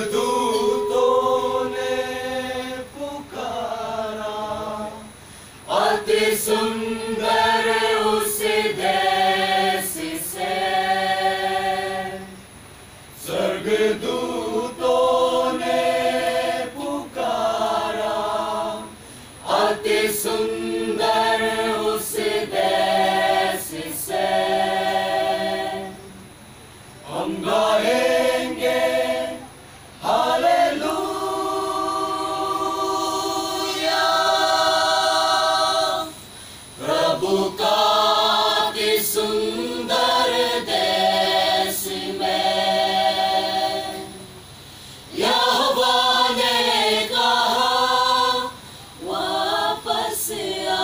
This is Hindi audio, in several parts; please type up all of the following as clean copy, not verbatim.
स्वर्गदूतों ने पुकारा, अति सुंदर उस देश से। स्वर्गदूतों ने पुकारा, अति सुंदर उस देश से। हम गाएंगे हालेलुया, प्रभु का अति सुंदर देश में। यहोवा ने कहा वापस आ,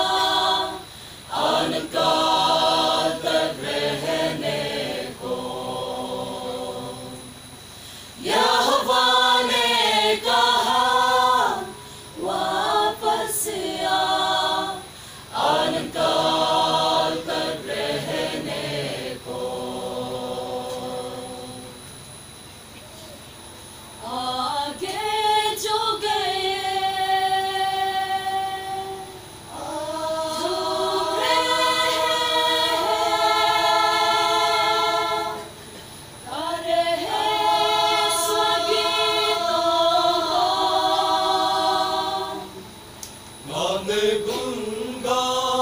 अनकाल तक रहने को। यहोवा ने कहा वापस आ, अनकाल तक रहने को। आगे जो गए, जो रहे गुणगान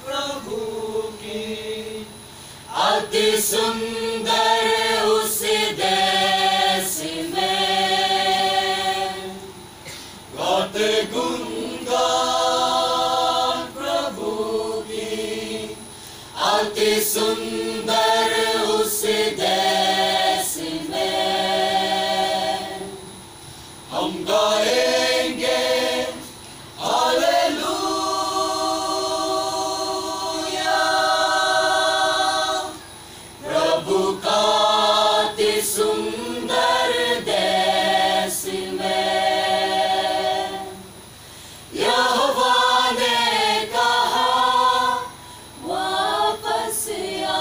प्रभु की, अति सुंदर उस देश में। गाते गुणगान प्रभु की, अति सुंदर उस देश में। हम गाएंगे हालेलुया, प्रभु का अति सुंदर देश में। यहोवा ने कहा वापस आ,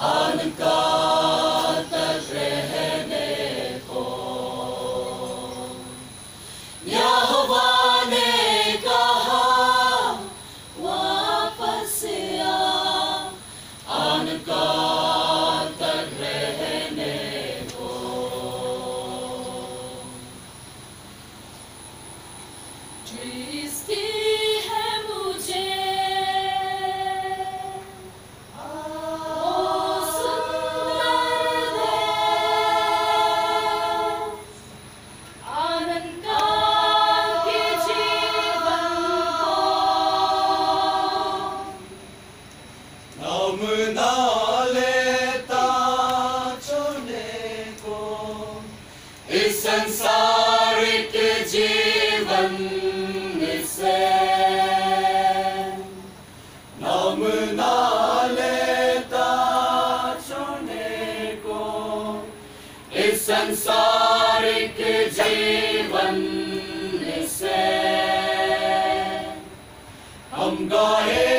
अनकाल तक रहने को। यहोवा ने कहा वापस आ, अनकाल तक रहने को। दृष्टि है मुझे ओ सुंदर देश, अनंतकाल के जीवन को। नाम ना लेता चुने को, इस संसारिक जीवन से। नाम ना लेता चुने को, इस संसारिक जीवन से। हम गाए